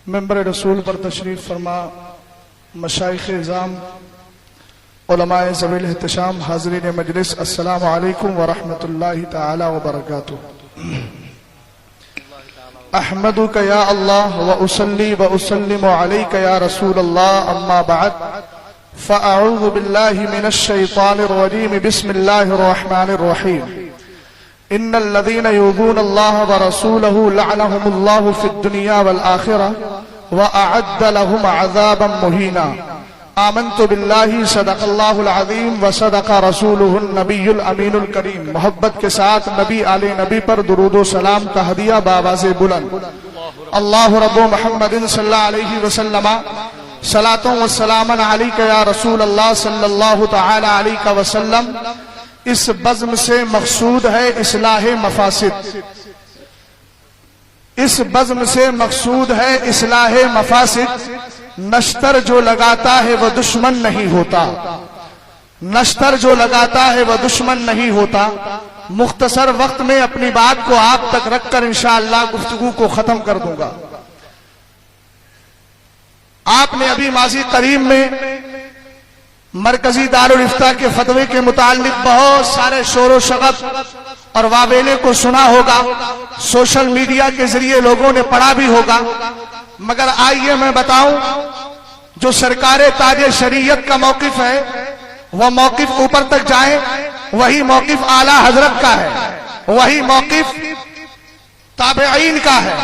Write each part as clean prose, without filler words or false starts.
منبر رسول پر تشریف فرما مشائخ اعظام، علماء ذوی الاحتشام، حاضرین مجلس، السلام علیکم ورحمۃ اللہ تعالی وبرکاتہ۔ احمدک یا اللہ واصلی واسلم علیک یا رسول اللہ، اما بعد فاعوذ باللہ من الشیطان الرجیم، بسم اللہ الرحمن الرحیم۔ ان الذين يؤذون الله ورسوله لعنهم الله في الدنيا والآخرة وأعد لهم عذابا مهينا۔ آمنت بالله صدق الله العظيم وصدق رسوله النبي الأمين الكريم۔ محبت کے ساتھ نبی آل نبی پر درود و سلام کا ہدیہ بآواز بلند۔ اللہ رب محمد صلی اللہ علیہ وسلم صلاۃ و سلام علیک یا رسول اللہ صلی اللہ تعالی علیہ وسلم۔ اس بزم سے مقصود ہے اصلاح مفاسد، اس بزم سے مقصود ہے اصلاح مفاسد۔ نشتر جو لگاتا ہے وہ دشمن نہیں ہوتا، نشتر جو لگاتا ہے وہ دشمن نہیں ہوتا۔ مختصر وقت میں اپنی بات کو آپ تک رکھ کر انشاءاللہ گفتگو کو ختم کر دوں گا۔ آپ نے ابھی ماضی قریب میں مرکزی دارالافتاء کے فتوے کے متعلق بہت سارے شور و شغب اور واویلے کو سنا ہوگا، سوشل میڈیا کے ذریعے لوگوں نے پڑھا بھی ہوگا، مگر آئیے میں بتاؤں جو سرکار تاج شریعت کا موقف ہے وہ موقف اوپر تک جائیں، وہی موقف اعلیٰ حضرت کا ہے، وہی موقف تابعین کا ہے،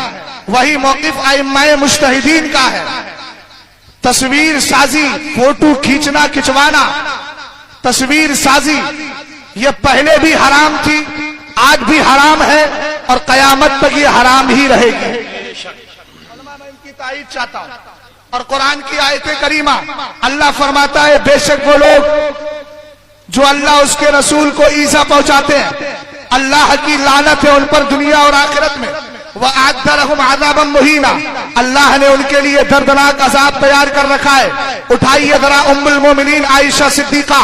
وہی موقف ائمہ مجتہدین کا ہے۔ تصویر سازی، فوٹو کھینچنا کھچوانا، تصویر سازی یہ پہلے بھی حرام تھی، آج بھی حرام ہے اور قیامت تک یہ حرام ہی رہے گی۔ میں ان کی تائید چاہتا ہوں، اور قرآن کی آیت کریمہ اللہ فرماتا ہے بے شک وہ لوگ جو اللہ اس کے رسول کو ایذا پہنچاتے ہیں، اللہ کی لعنت ہے ان پر دنیا اور آخرت میں۔ وَأَعَدَّ لَهُمْ عَذَابًا مُهِينًا، اللہ نے ان کے لیے دردناک عذاب تیار کر رکھا ہے۔ اٹھائیے ذرا ام المومنین عائشہ صدیقہ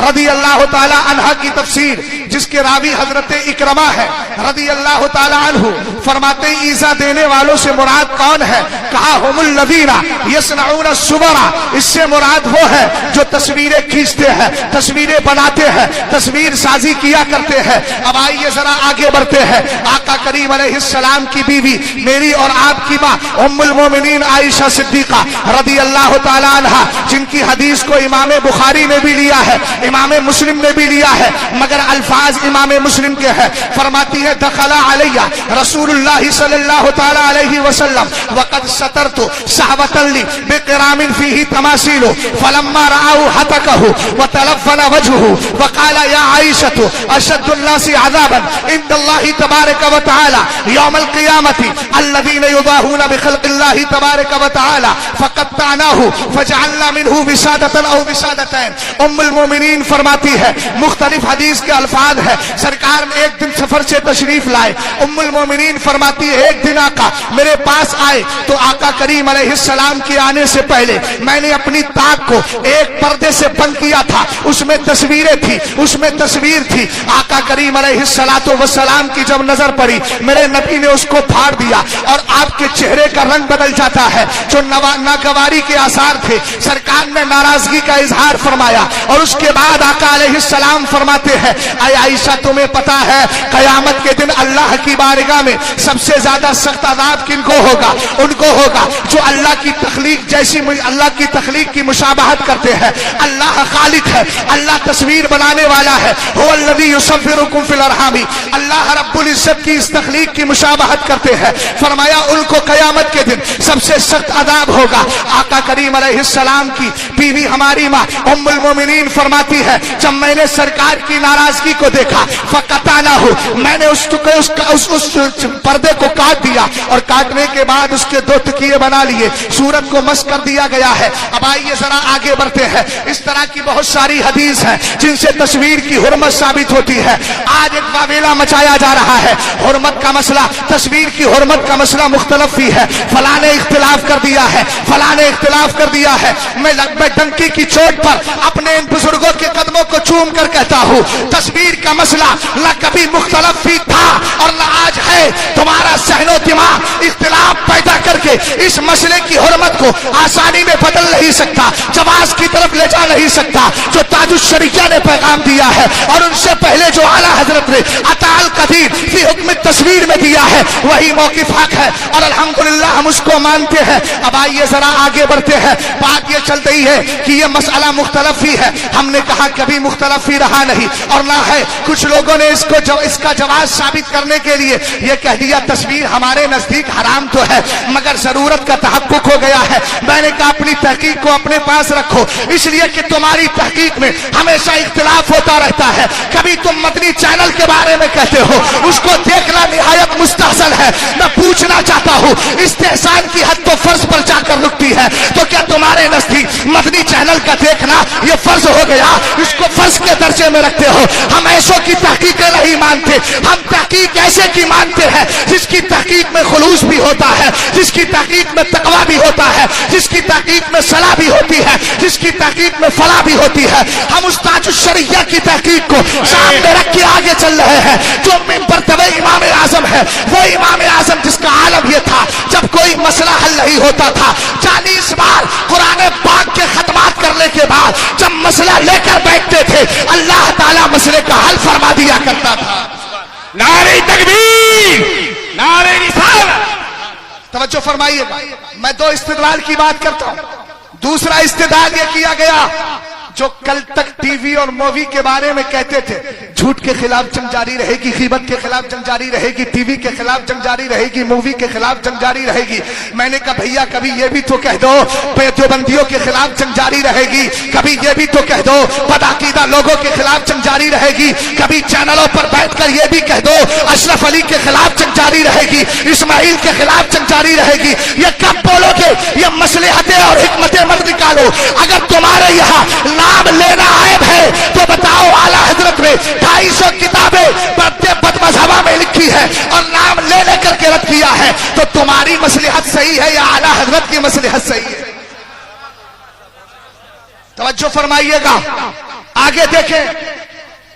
رضی اللہ تعالی عنہا کی تفسیر، جس کے راوی حضرت اکرمہ ہے رضی اللہ تعالی عنہ، فرماتے ہیں ایذا دینے والوں سے مراد کون ہے؟ کہا ہم الذین یصنعون الصور، اس سے مراد وہ ہے جو تصویریں کھینچتے ہیں، تصویریں بناتے ہیں، تصویر سازی کیا کرتے ہیں۔ اب آئیے ذرا آگے بڑھتے ہیں۔ آقا کریم علیہ السلام کی بیوی، میری اور آپ کی ماں ام المومنین عائشہ صدیقہ رضی اللہ تعالی عنہا، جن کی حدیث کو امام بخاری نے بھی لیا ہے، امام مسلم نے بھی لیا ہے، مگر الفاظ امام مسلم کے ہیں۔ فرماتی ہے دخل علیہ رسول اللہ صلی اللہ تعالی علیہ وسلم وقد سترت صحبۃ لی بقرام فیہ تماثیل فلما رآہ ہتکہ وتلفن وجہہ وقال یا عائشۃ اشد الناس عذابا عند اللہ تبارک وتعالی یوم القیامۃ الذین یضاہون بخلق اللہ تبارک وتعالی فقطعناہ فجعلنا منہ وسادۃ او وسادتین۔ ام المومنین فرماتی ہے، مختلف حدیث کے الفاظ ہے، سرکار نے ایک دن سفر سے تشریف لائے۔ ام المومنین فرماتی ہے ایک دن آقا میرے پاس آئے تو آقا کریم علیہ السلام کے آنے سے پہلے میں نے اپنی طاق کو ایک پردے سے بند کیا تھا، اس میں تصویریں تھی، اس میں تصویر تھی۔ آقا کریم علیہ السلام کی جب نظر پڑی میرے نبی نے اس کو پھاڑ دیا اور آپ کے چہرے کا رنگ بدل جاتا ہے، جو ناگواری کے آثار تھے۔ سرکار نے ناراضگی کا اظہار فرمایا اور اس کے بعد آقا علیہ السلام فرماتے ہیں اے عائشہ تمہیں پتا ہے قیامت کے دن اللہ کی بارگاہ میں سب سے زیادہ سخت عذاب کن کو ہوگا؟ ان کو ہوگا جو اللہ کی تخلیق جیسی اللہ کی تخلیق کی مشابہت کرتے ہیں۔ اللہ خالق ہے، اللہ تصویر بنانے والا ہے، هو الذی یصورکم فی الارحام، اللہ رب العزت کی اس تخلیق کی مشابہت کرتے ہیں۔ فرمایا ان کو قیامت کے دن سب سے سخت عذاب ہوگا۔ آقا کریم علیہ السلام کی بیوی ہماری ماں ام المومنین فرماتی ہے جب میں نے سرکار کی ناراضگی کو دیکھا فقطعناہ، میں نے اس پردے کو کاٹ دیا اور کاٹنے کے بعد اس کے دو تکیے بنا لیے، صورت کو مس کر دیا گیا ہے۔ اب آئیے ذرا آگے بڑھتے ہیں۔ اس طرح کی بہت ساری حدیث ہیں جن سے تصویر کی حرمت ثابت ہوتی ہے۔ آج ایک واویلا مچایا جا رہا ہے، حرمت کا مسئلہ، تصویر کی حرمت کا مسئلہ مختلف ہی ہے۔ फलां ने इख्तिलाफ कर दिया है, फलां ने इख्तिलाफ कर दिया है। मैं डंकी की चोट पर अपने इन बुजुर्गों के कदमों को चूम कर कहता हूँ, तस्वीर का मसला न कभी मुख्तलफ भी था और न आज है। तुम्हारा सहनो दिमाग इख्तिलाफ पैदा करके इस मसले की हुर्मत को आसानी में बदल नहीं सकता, जवाज की तरफ ले जा नहीं सकता जो ताजुश शरीया ने पैगाम दिया है और उनसे पहले जो आला हजरत ने अताल कदीर फी हुक्म तस्वीर में दिया है वही मौकिफ हक है और अल्हम्दुलिल्लाह हम उसको मानते हैं। अब आइए जरा आगे बढ़ते हैं। बात ये चल रही है कि ये मसला मुख्तलफ ही है। हमने कहा कभी मुख्तलफ ही रहा नहीं और ना है। कुछ लोगों ने इसका जवाब साबित करने के लिए ये कह दिया तस्वीर हमारे नजदीक हराम तो है मगर जरूरत का तहक्कुक हो गया है। मैंने कहा अपनी तहकीक को अपने पास रखो, इसलिए कि तुम्हारी तहकीक में हमेशा इख्तिलाफ होता रहता है। कभी तुम मदनी चैनल के बारे में कहते हो, उसको देखना निहायत मुस्तहसन है। मैं पूछना चाहता हूँ इस्तेहसान की हद तो फर्ज पर जाकर रुकती है, तो क्या तुम्हारे नजदीक मदनी चैनल का देखना ये फर्ज हो गया? इसको फर्ज के दर्जे में रखते हो। हम ऐसों की तहकीकें नहीं मानते, हम तहकीक ऐसे की मानते हैं जिसकी तहकीक में खुलूस भी होता है, जिसकी तहकीक में तकवा भी होता है, जिसकी तहकीक में सलाह भी होती है, जिसकी तहकीक में फलाह भी होती है। हम उस ताजुश शरीया की तहकीक को सामने रख के आगे चल रहे हैं। जो मिंबर तवे इमाम आजम है, वो इमाम आजम जिसका आलम ये था जब कोई मसला हल नहीं होता था 40 बार कुरान पाक के खत्मात करने के बाद जब मसला लेकर बैठते थे अल्लाह ताला मसले का हल फरमा दिया करता था। नारे तकबीर, नारे रिसालत। तवज्जो फरमाइएगा, मैं दो इस्तिदलाल की बात करता हूं। दूसरा इस्तिदलाल ये किया गया जो कल तक टीवी और मूवी के बारे में कहते थे झूठ के खिलाफ जंग जारी रहेगी, गीबत के खिलाफ जंग जारी रहेगी, टीवी के खिलाफ जंग जारी रहेगी, मूवी के खिलाफ जंग जारी रहेगी। मैंने कहा भैया कभी ये भी तो कह दो देवबंदियों के खिलाफ जंग जारी रहेगी, कभी ये भी तो कह दो बदअकीदा लोगों के खिलाफ जंग जारी रहेगी, कभी चैनलों पर बैठकर ये भी कह दो अशरफ अली के खिलाफ जंग जारी रहेगी, इस्माइल के खिलाफ जंग जारी रहेगी। ये कब बोलोगे? ये मसलहतें और हिकमतें मत निकालो। अगर तुम्हारे यहाँ नाम लेना आयब है तो बताओ आला हजरत ने 250 किताबें बदमज़हबा में लिखी है और नाम ले लेकर के रख दिया है, तो तुम्हारी मसलहत सही है या आला हजरत की मसलहत सही है? तवज्जो फरमाइएगा, आगे देखें।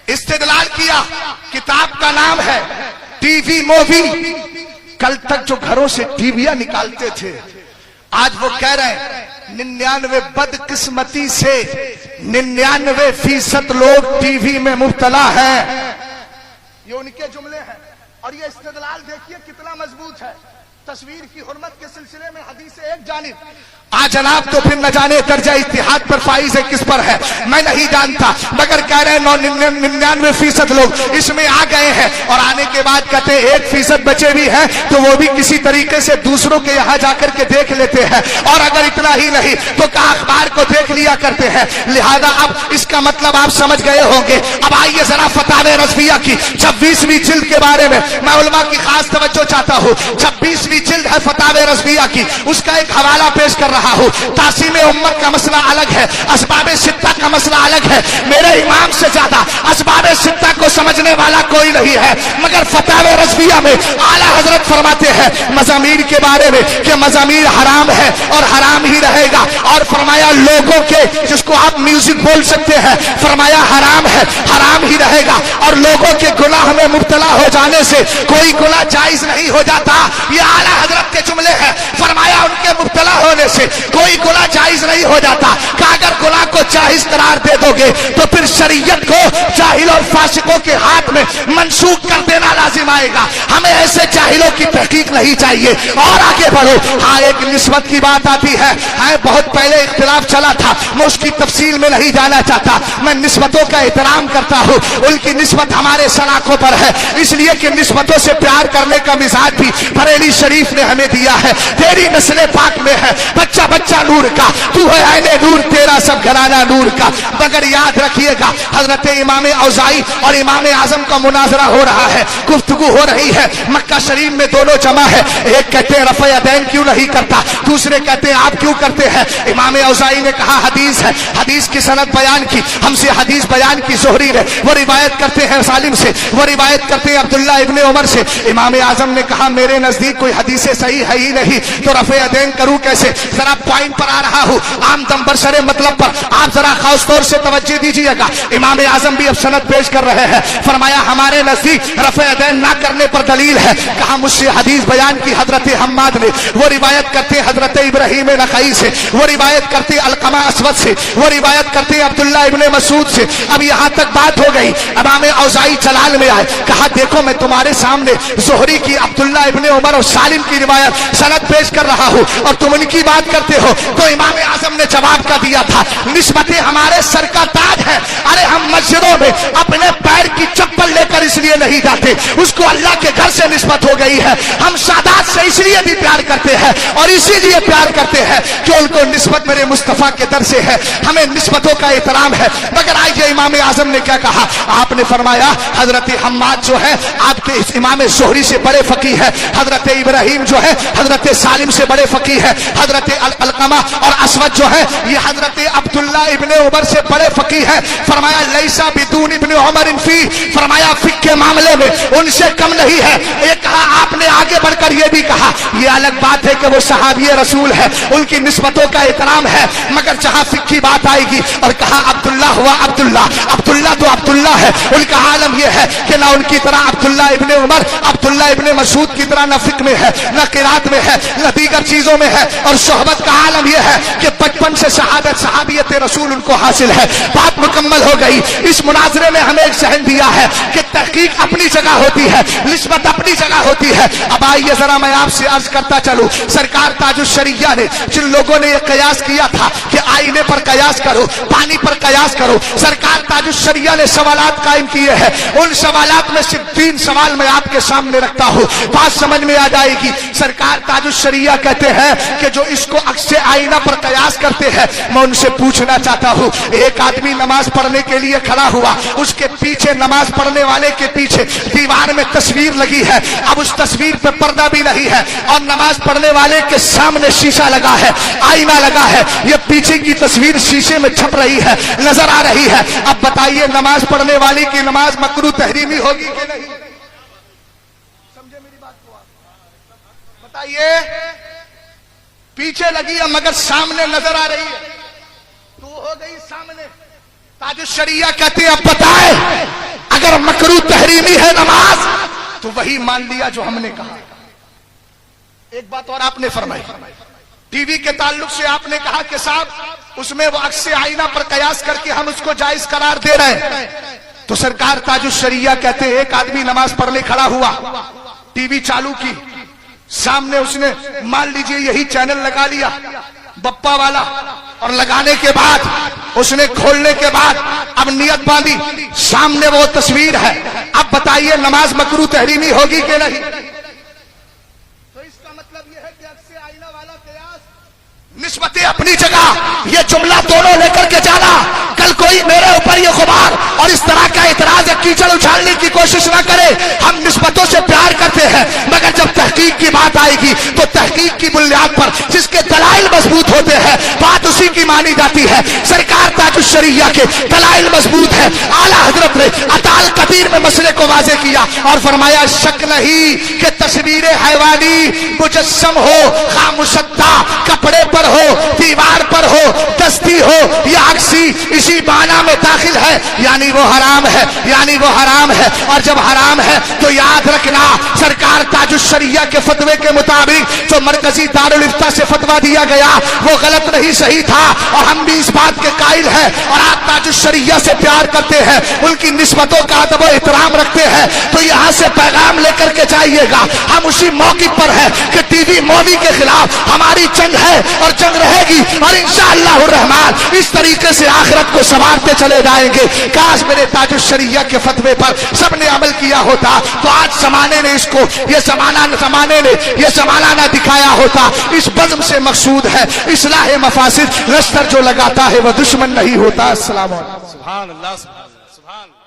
इस्तेदलाल किया, किताब का नाम है टीवी मूवी। कल तक जो घरों से टीवियां निकालते थे आज वो कह रहे हैं 99 बदकिस्मती से 99% लोग टीवी में मुब्तला हैं। ये उनके जुमले हैं और ये इस्तेदलाल देखिए कितना मजबूत है। तस्वीर की हुर्मत के सिलसिले में हदीस एक जानिब जनाब तो फिर न जाने दर्जा इत्तिहाद पर फाइज है किस पर है मैं नहीं जानता, मगर कह रहे हैं 99% लोग इसमें आ गए हैं और आने के बाद कहते हैं 1% बचे भी हैं तो वो भी किसी तरीके से दूसरों के यहाँ जाकर के देख लेते हैं और अगर इतना ही नहीं तो का अखबार को देख लिया करते हैं। लिहाजा अब इसका मतलब आप समझ गए होंगे। अब आइए जरा फतावे रज़विया की 26वीं जिल्द के बारे में मैं उलमा की खास तवज्जो चाहता हूँ। 26वीं जिल्द है फतावे रज़विया की, उसका एक हवाला पेश कर रहा हूं। तासीम उम्मत का मसला अलग है, असबाब सित्ता का मसला अलग है। मेरे इमाम से ज्यादा असबाब सित्ता को समझने वाला कोई नहीं है, मगर फतावे रज़विया में आला हजरत फरमाते हैं मज़ामीर के बारे में कि मज़ामीर हराम है और हराम ही रहेगा। और फरमाया लोगों के जिसको आप म्यूजिक बोल सकते हैं फरमाया हराम है, हराम ही रहेगा। और लोगों के गुनाह में मुब्तला हो जाने से कोई गुनाह जायज नहीं हो जाता। ये आला हजरत के जुमले हैं। फरमाया उनके मुब्तला होने से कोई गुनाह जायज नहीं हो जाता। कि अगर गुनाह को जायज करार दे दोगे तो फिर शरीयत को जाहिल और फासिकों के हाथ में मंसूख कर देना लाजिम आएगा। हमें ऐसे जाहिलों की तहकीक नहीं चाहिए। और आगे बढ़ो। हाँ, एक निस्बत की बात आती है, बहुत पहले इख्तिलाफ चला था, मैं उसकी तफसील में नहीं जाना चाहता। मैं निस्बतों का एहतराम करता हूँ, उनकी निस्बत हमारे सलाखों पर है, इसलिए कि निस्बतों से प्यार करने का मिजाज भी बरेली शरीफ ने हमें दिया है। तेरी नस्ल पाक में है, बच्चा बच्चा नूर का, तू है आईने नूर, तेरा सब घराना नूर दूर का। मगर याद रखिएगा हजरत इमाम औज़ाई और इमाम आजम का मुनाजरा हो रहा है, गुफ्तगू हो रही है, मक्का शरीफ में दोनों जमा है। एक कहते हैं रफ़े यदैन क्यों नहीं करता, दूसरे कहते हैं आप क्यों करते हैं। इमाम औज़ाई ने कहा हदीस है, हदीस की सनद बयान की, हमसे हदीस बयान की ज़ुहरी ने, वो रिवायत करते हैं सालिम से, वो रिवायत करते हैं अब्दुल्ला इब्ने उमर से। इमाम आजम ने कहा मेरे नजदीक कोई हदीस सही है ही नहीं, तो रफ़े यदैन करूं कैसे। जरा पॉइंट पर आ रहा हूं, आम दम बरसरे मतलब पर आप जरा खास तौर से तवज्जो दीजिएगा। इमाम आजम भी अब सनद पेश कर रहे हैं। फरमाया हमारे नजदीक रफ़े यदैन ना करने पर दलील है। कहा मुझसे हदीस बयान की हजरत हम्माद ने, वो रिवायत करते हजरत इब्राहिम नखई से, वो रिवायत करते अलकमा असवद से, वो रिवायत करते अब्दुल्ला इब्ने मसूद से। अब यहां तक बात हो गई, इमाम औज़ाई चलाल में आए, कहा देखो मैं तुम्हारे सामने ज़ुहरी की, अब्दुल्ला इब्ने उमर और सालिम की रिवायत सनद पेश कर रहा हूं और तुम उनकी बात करते हो। तो इमाम आजम ने जवाब का दिया था निस्बतें हमारे सर का ताज है। अरे हम मस्जिदों में अपने पैर की चप्पल लेकर इसलिए नहीं जाते, उसको अल्लाह के घर से निस्बत हो गई है। हम सादात से इसलिए भी प्यार करते हैं और इसीलिए प्यार करते हैं कि उनको निस्बत मेरे मुस्तफा के दर से है, हमें निस्बतों का एहतराम है। मगर आइए इमाम आजम ने क्या कहा, आपने फरमाया हजरत हम्माद जो है आपके इमाम ज़ुहरी से बड़े फकीह है, हजरत इब्राहिम जो है हजरत सालिम से बड़े फकीह है, हजरत अलकमा और असवद जो है ये हजरत अब्दुल्ला इब्ने उमर से बड़े फकीह है। फरमाया लैसा बिदून इब्ने उमर फी, फरमाया फिक्र के मामले में उनसे कम नहीं है। ये कहा आपने आगे बढ़कर ये भी कहा ये अलग बात है कि वो सहाबी रसूल है, उनकी निस्बतों का एहतराम है, मगर जहां फिक्र की बात आएगी और कहा अब्दुल्ला हुआ अब्दुल्ला, अब्दुल्ला तो अब्दुल्ला है, उनका आलम यह है कि ना उनकी तरह अब्दुल्ला इब्ने उमर, अब्दुल्ला इब्ने मसूद की तरह न फिक्र में है, न किरात में है, न दीगर चीजों में है। और सोहबत का आलम यह है कि बचपन से शहादत सहाबियत रसूल उनको हासिल है। बात मुकम्मल हो गई। इस मुनाजरे में हमें एक सहन दिया है कि तहकीक अपनी जगह होती है, निस्बत अपनी जगह होती है। अब आइए जरा मैं आपसे अर्ज करता चलूं, सरकार ताजुश शरिया ने, जिन लोगों ने यह कयास किया था कि आईने पर कयास करो, पानी पर कयास करो, सरकार ताजुश शरिया ने सवालात कायम किए हैं। उन सवालात में सिर्फ 3 सवाल मैं आपके सामने रखता हूं, बात समझ में आ जाएगी। सरकार ताजुश शरिया कहते हैं कि जो इसको अक्से आईना पर कयास करते हैं, मैं उनसे पूछना चाहता हूं, एक आदमी नमाज पढ़ने के लिए खड़ा हुआ, उसके पीछे नमाज पढ़ने वाले के पीछे दीवार में तस्वीर लगी है, अब उस तस्वीर पे पर्दा भी नहीं है और नमाज पढ़ने वाले के सामने शीशा लगा है, आईना लगा है, ये पीछे की तस्वीर शीशे में छप रही है, नजर आ रही है। अब बताइए नमाज पढ़ने वाले की नमाज मकरूह तहरीमी होगी कि नहीं? समझे मेरी बात को आप बताइए, पीछे लगी है मगर सामने नजर आ रही है, तो हो गई सामने। ताजुश शरिया कहते हैं अब बताए अगर मकरूह तहरीमी है नमाज तो वही मान लिया जो हमने कहा। एक बात और आपने फरमाई, टीवी के ताल्लुक से आपने कहा कि साहब उसमें वो अक्से आईना पर कयास करके हम उसको जायज करार दे रहे हैं। तो सरकार ताजुश शरिया कहते हैं एक आदमी नमाज पढ़ने खड़ा हुआ, टीवी चालू की, सामने उसने मान लीजिए यही चैनल लगा लिया बप्पा वाला, और लगाने के बाद उसने खोलने के बाद अब नियत बांधी, सामने वो तस्वीर है। अब बताइए नमाज मकरूह तहरीमी होगी कि नहीं? तो इसका मतलब यह है कि अक्से आईना वाला कयास निस्बतें अपनी जगह, ये जुमला दोनों लेकर के जाना। कल कोई मेरे ऊपर ये गुबार और इस तरह का इतराज या कीचड़ उछालने की कोशिश ना करे। हम निस्बतों से प्यार करते हैं, मगर जब तहकीक की बात आएगी तो तहकीक की बुनियाद पर जिसके दलाइल मजबूत होते हैं बात उसी की मानी जाती है। सरकार ताजुश शरिया के दलाइल मजबूत है। आला हजरत ने अताल कबीर में मसले को वाजे किया और फरमाया शक नहीं कि तस्वीर हैवानी मुजस्सम हो, खामुशद्दा कपड़े पर हो, दीवार पर हो, दस्ती हो या अक्सी, इसी माना में दाखिल है, यानी वो हराम है, यानी वो हराम है। और जब हराम है तो याद रखना सरकार ताजुश शरिया के फतवे के मुताबिक जो मरकजी दारुल इफ्ता से फतवा दिया गया वो गलत नहीं सही था, और हम भी इस बात के कायल हैं। और आप ताजुश शरिया से प्यार करते हैं, उनकी निस्बतों का अदब और एहतराम रखते हैं, तो यहाँ से पैगाम लेकर के जाइएगा। हम उसी मौके पर है कि टीवी मौलवी के खिलाफ हमारी जंग है और जंग रहेगी, और इंशाअल्लाह रहमान इस तरीके से پھر آخرت کو سنوارتے چلے جائیں گے. کاش میرے تاج الشریعہ کے فتوے پر سب نے عمل کیا ہوتا تو آج زمانے نے اس کو یہ زمانہ نہ دکھایا ہوتا. اس بزم سے مقصود ہے اصلاح مفاسد. رشتر جو لگاتا ہے وہ دشمن نہیں ہوتا. السلام علیکم. سبحان اللہ سبحان اللہ سبحان اللہ.